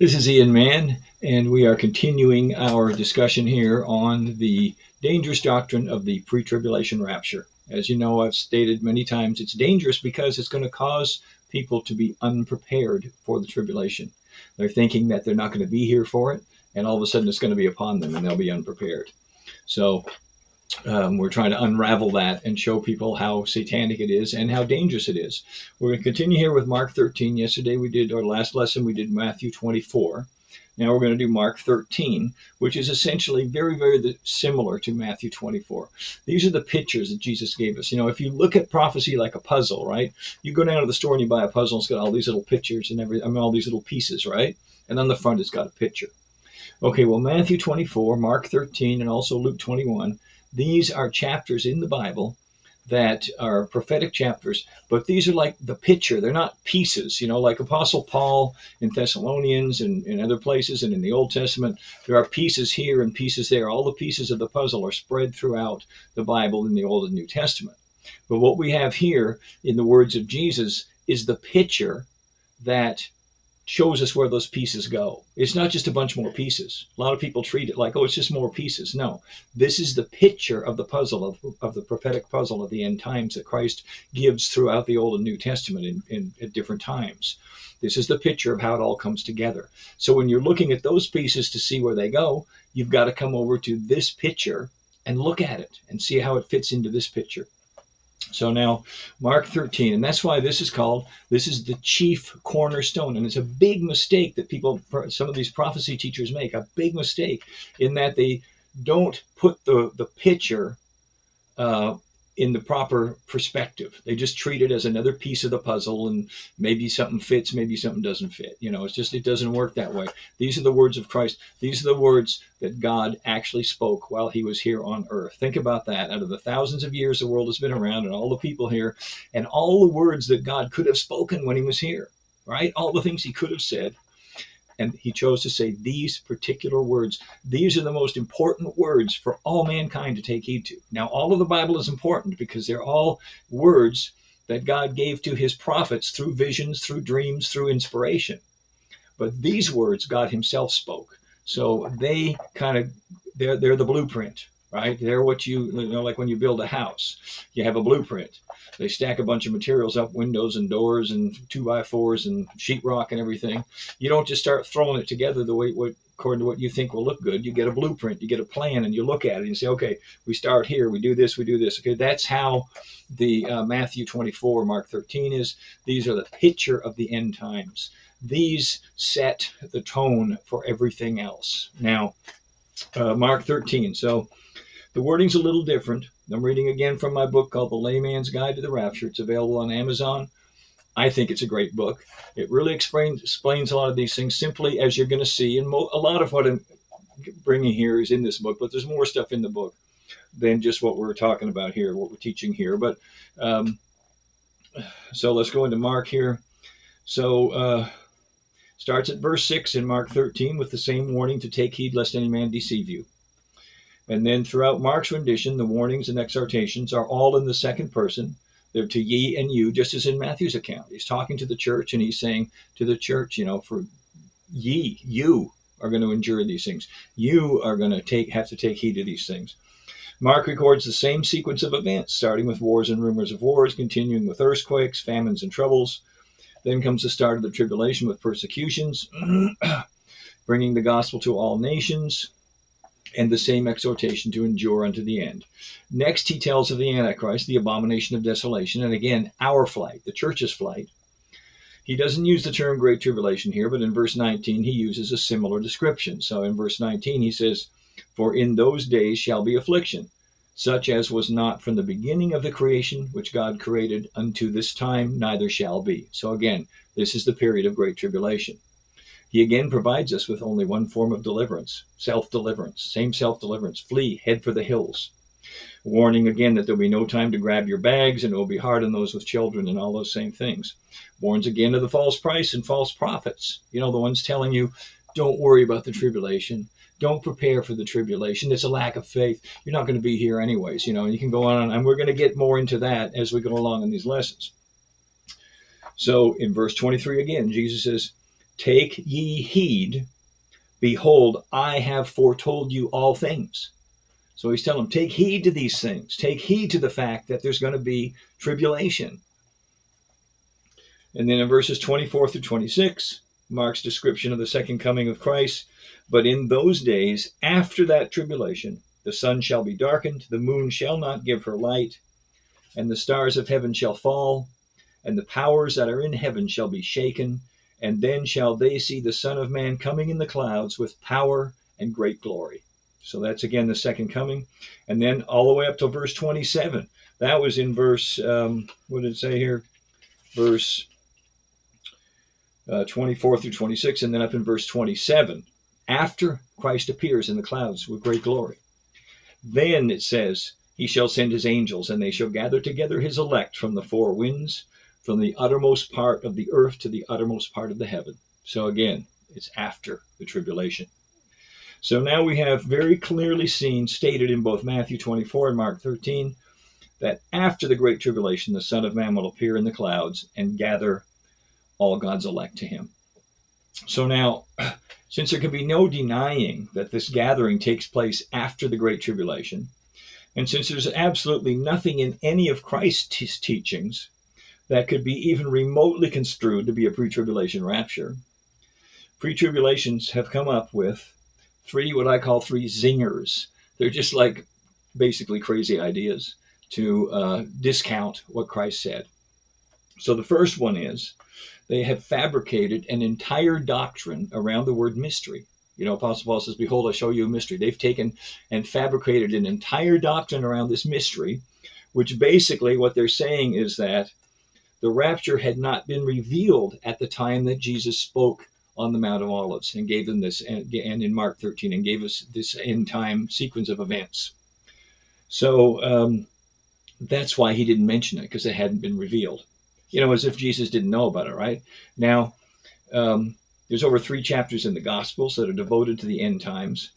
This is Ian Mann, and we are continuing our discussion here on the dangerous doctrine of the pre-tribulation rapture. As you know, I've stated many times, it's dangerous because it's going to cause people to be unprepared for the tribulation. They're thinking that they're not going to be here for it, and all of a sudden it's going to be upon them, and they'll be unprepared. So we're trying to unravel that and show people how satanic it is and how dangerous it is. We're going to continue here with Mark 13. Yesterday we did our last lesson. We did Matthew 24. Now we're going to do Mark 13, which is essentially very, very similar to Matthew 24. These are the pictures that Jesus gave us. You know, if you look at prophecy like a puzzle, right? You go down to the store and you buy a puzzle. It's got all these little pictures and all these little pieces, right? And on the front it's got a picture. Okay, well, Matthew 24, Mark 13, and also Luke 21. These are chapters in the Bible that are prophetic chapters, but these are like the picture. They're not pieces, you know, like Apostle Paul in Thessalonians and in other places and in the Old Testament. There are pieces here and pieces there. All the pieces of the puzzle are spread throughout the Bible in the Old and New Testament. But what we have here in the words of Jesus is the picture that shows us where those pieces go. It's not just a bunch more pieces. A lot of people treat it like, oh, it's just more pieces. No, this is the picture of the puzzle, of the prophetic puzzle of the end times that Christ gives throughout the Old and New Testament at different times. This is the picture of how it all comes together. So when you're looking at those pieces to see where they go, you've got to come over to this picture and look at it and see how it fits into this picture. So now, Mark 13, and that's why this is the chief cornerstone. And it's a big mistake that some of these prophecy teachers make, a big mistake in that they don't put the picture in the proper perspective. They just treat it as another piece of the puzzle, and maybe something fits, maybe something doesn't fit. You know, it doesn't work that way. These are the words of Christ. These are the words that God actually spoke while he was here on earth. Think about that. Out of the thousands of years the world has been around and all the people here and all the words that God could have spoken when he was here, right? All the things he could have said. And he chose to say these particular words. These are the most important words for all mankind to take heed to. Now, all of the Bible is important because they're all words that God gave to his prophets through visions, through dreams, through inspiration. But these words God himself spoke. So they're the blueprint, right? They're what you know, like when you build a house, you have a blueprint. They stack a bunch of materials up, windows and doors and 2x4s and sheetrock and everything. You don't just start throwing it together according to what you think will look good. You get a blueprint, you get a plan, and you look at it and you say, okay, we start here, we do this, we do this. Okay, that's how the Matthew 24, Mark 13 is. These are the picture of the end times. These set the tone for everything else. Now, Mark 13. So the wording's a little different. I'm reading again from my book called The Layman's Guide to the Rapture. It's available on Amazon. I think it's a great book. It really explains a lot of these things simply as you're going to see. And a lot of what I'm bringing here is in this book, but there's more stuff in the book than just what we're talking about here, what we're teaching here. But so let's go into Mark here. So starts at verse 6 in Mark 13 with the same warning to take heed lest any man deceive you. And then throughout Mark's rendition, the warnings and exhortations are all in the second person. They're to ye and you, just as in Matthew's account. He's talking to the church and he's saying to the church, you know, for you are going to endure these things. You are going to have to take heed to these things. Mark records the same sequence of events, starting with wars and rumors of wars, continuing with earthquakes, famines, and troubles. Then comes the start of the tribulation with persecutions, bringing the gospel to all nations, and the same exhortation to endure unto the end. Next, he tells of the Antichrist, the abomination of desolation, and again, our flight, the church's flight. He doesn't use the term Great Tribulation here, but in verse 19, he uses a similar description. So in verse 19, he says, for in those days shall be affliction, such as was not from the beginning of the creation, which God created unto this time, neither shall be. So again, this is the period of Great Tribulation. He again provides us with only one form of deliverance, self-deliverance, same self-deliverance. Flee, head for the hills. Warning again that there'll be no time to grab your bags and it will be hard on those with children and all those same things. Warns again of the false Christ and false prophets. You know, the ones telling you, don't worry about the tribulation. Don't prepare for the tribulation. It's a lack of faith. You're not going to be here anyways, you know, and you can go on, and we're going to get more into that as we go along in these lessons. So in verse 23 again, Jesus says, Take ye heed, behold, I have foretold you all things. So he's telling them, take heed to these things. Take heed to the fact that there's going to be tribulation. And then in verses 24 through 26, Mark's description of the second coming of Christ. But in those days, after that tribulation, the sun shall be darkened, the moon shall not give her light, and the stars of heaven shall fall, and the powers that are in heaven shall be shaken. And then shall they see the Son of Man coming in the clouds with power and great glory. So that's again the second coming. And then all the way up to verse 27. That was in verse, what did it say here? Verse 24 through 26, and then up in verse 27. After Christ appears in the clouds with great glory. Then it says, he shall send his angels, and they shall gather together his elect from the four winds, from the uttermost part of the earth to the uttermost part of the heaven. So again, it's after the tribulation. So now we have very clearly seen, stated in both Matthew 24 and Mark 13, that after the great tribulation, the Son of Man will appear in the clouds and gather all God's elect to him. So now, since there can be no denying that this gathering takes place after the great tribulation, and since there's absolutely nothing in any of Christ's teachings that could be even remotely construed to be a pre-tribulation rapture, pre-tribulations have come up with what I call three zingers. They're just like basically crazy ideas to discount what Christ said. So the first one is they have fabricated an entire doctrine around the word mystery. You know, Apostle Paul says, behold, I show you a mystery. They've taken and fabricated an entire doctrine around this mystery, which basically what they're saying is that the rapture had not been revealed at the time that Jesus spoke on the Mount of Olives and gave them this, and in Mark 13, and gave us this end time sequence of events. So that's why he didn't mention it, because it hadn't been revealed. You know, as if Jesus didn't know about it, right? Now, there's over 3 chapters in the Gospels that are devoted to the end times.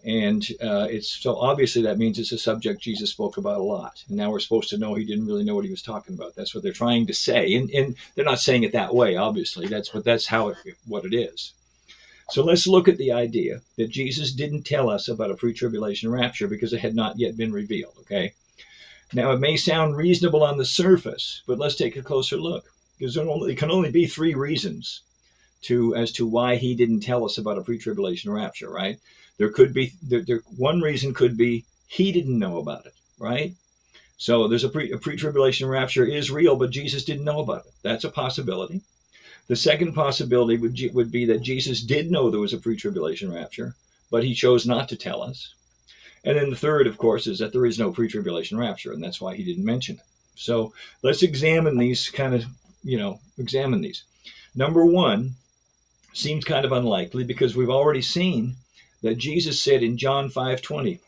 And it's so obviously that means it's a subject Jesus spoke about a lot. And now we're supposed to know he didn't really know what he was talking about. That's what they're trying to say. And they're not saying it that way, obviously. That's how what it is. So let's look at the idea that Jesus didn't tell us about a pre-tribulation rapture because it had not yet been revealed, okay? Now, it may sound reasonable on the surface, but let's take a closer look. Because there can only be 3 reasons as to why he didn't tell us about a pre-tribulation rapture, right? There could be one reason could be he didn't know about it, right? So there's a pre-tribulation rapture is real, but Jesus didn't know about it. That's a possibility. The second possibility would be that Jesus did know there was a pre-tribulation rapture, but he chose not to tell us. And then the third, of course, is that there is no pre-tribulation rapture, and that's why he didn't mention it. So let's examine these examine these. Number 1 seems kind of unlikely because we've already seen that Jesus said in John 5:20,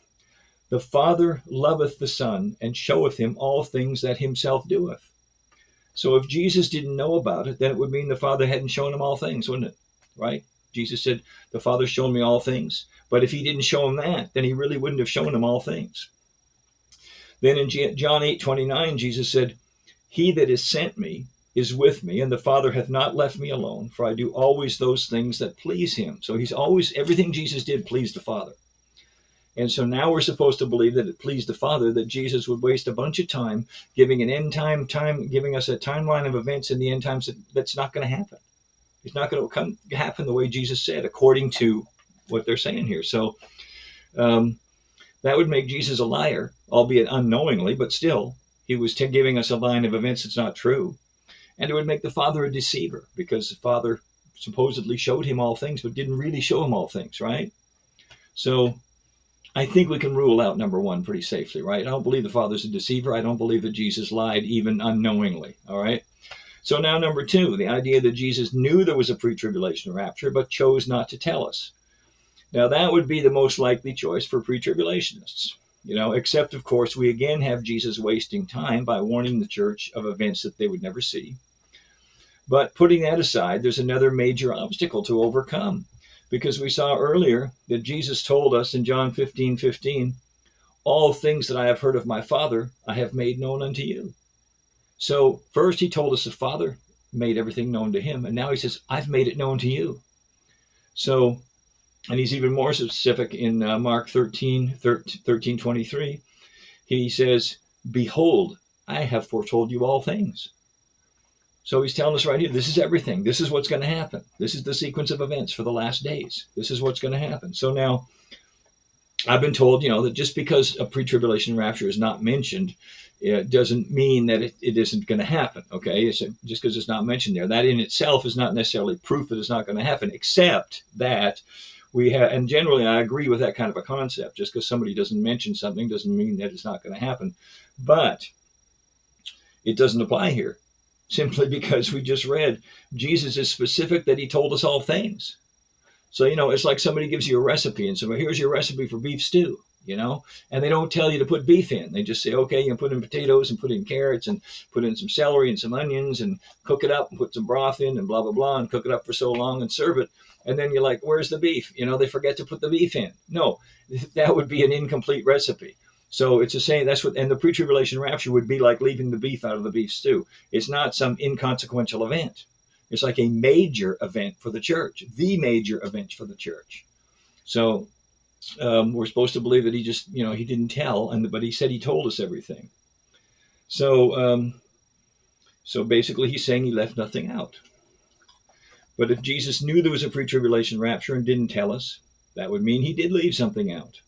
the Father loveth the Son and showeth him all things that himself doeth. So if Jesus didn't know about it, then it would mean the Father hadn't shown him all things, wouldn't it? Right? Jesus said, the Father's shown me all things. But if he didn't show him that, then he really wouldn't have shown him all things. Then in John 8:29, Jesus said, he that is sent me is with me, and the Father hath not left me alone, for I do always those things that please him. So everything Jesus did pleased the Father. And so now we're supposed to believe that it pleased the Father that Jesus would waste a bunch of time giving an end time, giving us a timeline of events in the end times that's not going to happen. It's not going to happen the way Jesus said, according to what they're saying here. So that would make Jesus a liar, albeit unknowingly, but still, he was giving us a line of events that's not true. And it would make the Father a deceiver, because the Father supposedly showed him all things, but didn't really show him all things, right? So I think we can rule out number 1 pretty safely, right? I don't believe the Father's a deceiver. I don't believe that Jesus lied even unknowingly, all right? So now number 2, the idea that Jesus knew there was a pre-tribulation rapture, but chose not to tell us. Now that would be the most likely choice for pre-tribulationists, except of course we again have Jesus wasting time by warning the church of events that they would never see. But putting that aside, there's another major obstacle to overcome, because we saw earlier that Jesus told us in John 15:15, all things that I have heard of my Father, I have made known unto you. So first he told us the Father made everything known to him. And now he says, I've made it known to you. So, and he's even more specific in Mark 13:23. He says, behold, I have foretold you all things. So he's telling us right here, this is everything. This is what's going to happen. This is the sequence of events for the last days. This is what's going to happen. So now I've been told, that just because a pre-tribulation rapture is not mentioned, it doesn't mean that it isn't going to happen. Okay, it's just because it's not mentioned there, that in itself is not necessarily proof that it's not going to happen, except that we have, and generally I agree with that kind of a concept. Just because somebody doesn't mention something doesn't mean that it's not going to happen. But it doesn't apply here, simply because we just read Jesus is specific that he told us all things. So, it's like somebody gives you a recipe and says, well, here's your recipe for beef stew, and they don't tell you to put beef in. They just say, okay, you can put in potatoes and put in carrots and put in some celery and some onions and cook it up and put some broth in and blah, blah, blah, and cook it up for so long and serve it. And then you're like, where's the beef? They forget to put the beef in. No, that would be an incomplete recipe. So it's a saying, that's what, and the pre-tribulation rapture would be like leaving the beef out of the beef stew. It's not some inconsequential event. It's like a major event for the church, the major event for the church. So we're supposed to believe that he just, he didn't tell, but he said he told us everything. So, so basically he's saying he left nothing out. But if Jesus knew there was a pre-tribulation rapture and didn't tell us, that would mean he did leave something out.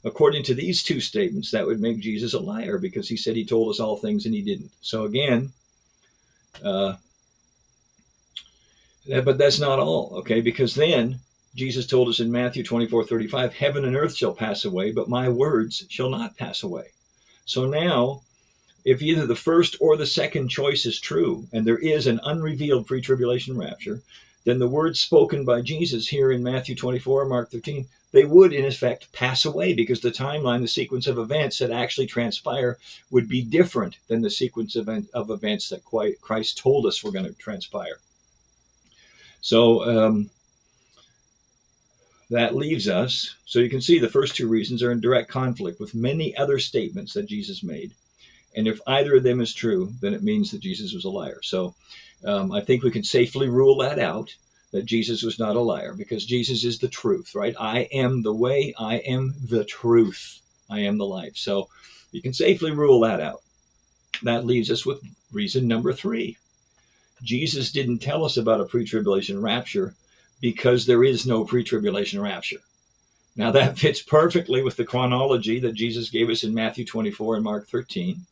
According to these two statements, that would make Jesus a liar, because he said he told us all things and he didn't. So again, but that's not all, okay? Because then Jesus told us in Matthew 24:35, heaven and earth shall pass away, but my words shall not pass away. So now, if either the first or the second choice is true, and there is an unrevealed pre-tribulation rapture, then the words spoken by Jesus here in Matthew 24 and Mark 13, they would in effect pass away, because the timeline, the sequence of events that actually transpire would be different than the sequence of events that Christ told us were going to transpire. So that leaves us, so you can see the first two reasons are in direct conflict with many other statements that Jesus made. And if either of them is true, then it means that Jesus was a liar. So I think we can safely rule that out, that Jesus was not a liar, because Jesus is the truth, right? I am the way, I am the truth, I am the life. So you can safely rule that out. That leaves us with reason number 3. Jesus didn't tell us about a pre-tribulation rapture because there is no pre-tribulation rapture. Now that fits perfectly with the chronology that Jesus gave us in Matthew 24 and Mark 13.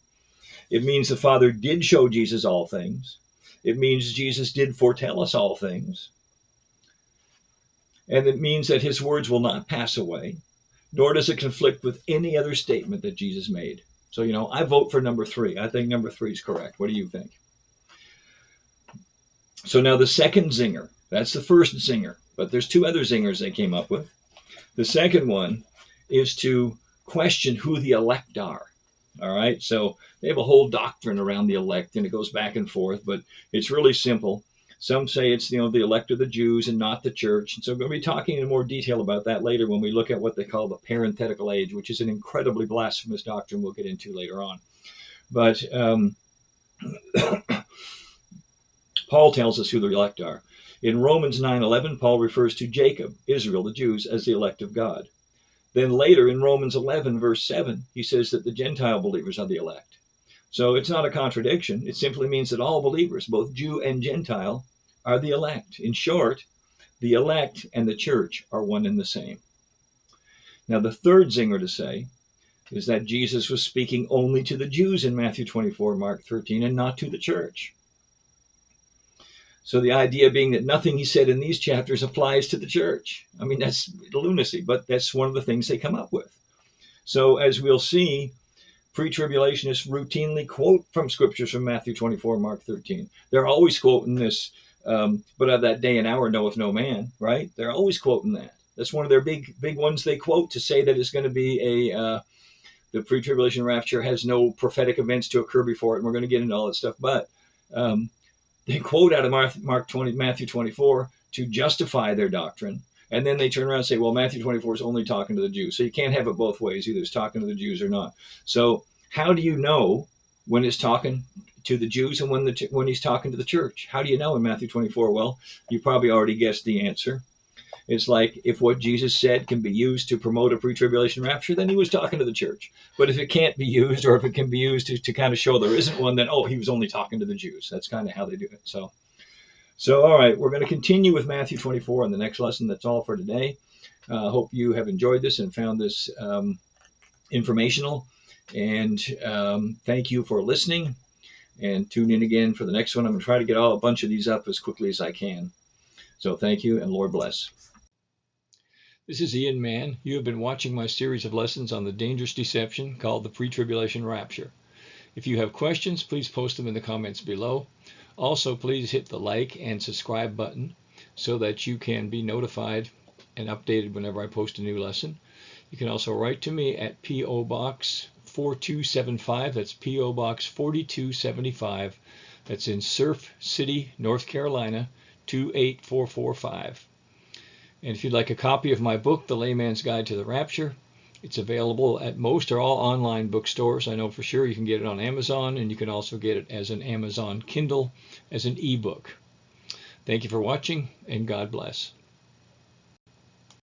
It means the Father did show Jesus all things. It means Jesus did foretell us all things. And it means that his words will not pass away, nor does it conflict with any other statement that Jesus made. So, I vote for number 3. I think number 3 is correct. What do you think? So now the second zinger, that's the first zinger, but there's 2 other zingers they came up with. The second one is to question who the elect are. All right, so they have a whole doctrine around the elect, and it goes back and forth, but it's really simple. Some say it's, the elect of the Jews and not the church. And so we're going to be talking in more detail about that later when we look at what they call the parenthetical age, which is an incredibly blasphemous doctrine we'll get into later on. But Paul tells us who the elect are. In Romans 9:11, Paul refers to Jacob, Israel, the Jews, as the elect of God. Then later in Romans 11, verse 7, he says that the Gentile believers are the elect. So it's not a contradiction. It simply means that all believers, both Jew and Gentile, are the elect. In short, the elect and the church are one and the same. Now, the third zinger to say is that Jesus was speaking only to the Jews in Matthew 24, Mark 13, and not to the church. So the idea being that nothing he said in these chapters applies to the church. I mean, that's lunacy, but that's one of the things they come up with. So as we'll see, pre-tribulationists routinely quote from scriptures from Matthew 24, Mark 13. They're always quoting this, but of that day and hour knoweth no man, right? They're always quoting that. That's one of their big ones they quote to say that it's going to be the pre-tribulation rapture has no prophetic events to occur before it, and we're going to get into all that stuff. But they quote out of Matthew 24 to justify their doctrine. And then they turn around and say, well, Matthew 24 is only talking to the Jews. So you can't have it both ways. Either it's talking to the Jews or not. So how do you know when it's talking to the Jews and when he's talking to the church? How do you know in Matthew 24? Well, you probably already guessed the answer. It's like if what Jesus said can be used to promote a pre-tribulation rapture, then he was talking to the church. But if it can't be used, or if it can be used to kind of show there isn't one, then, oh, he was only talking to the Jews. That's kind of how they do it. So all right, we're going to continue with Matthew 24 in the next lesson. That's all for today. Hope you have enjoyed this and found this informational. And thank you for listening. And tune in again for the next one. I'm going to try to get a bunch of these up as quickly as I can. So thank you, and Lord bless. This is Ian Mann. You have been watching my series of lessons on the dangerous deception called the Pre-tribulation Rapture. If you have questions, please post them in the comments below. Also, please hit the like and subscribe button so that you can be notified and updated whenever I post a new lesson. You can also write to me at P.O. Box 4275. That's P.O. Box 4275. That's in Surf City, North Carolina, 28445. And if you'd like a copy of my book, The Layman's Guide to the Rapture, it's available at most or all online bookstores. I know for sure you can get it on Amazon, and you can also get it as an Amazon Kindle, as an ebook. Thank you for watching, and God bless.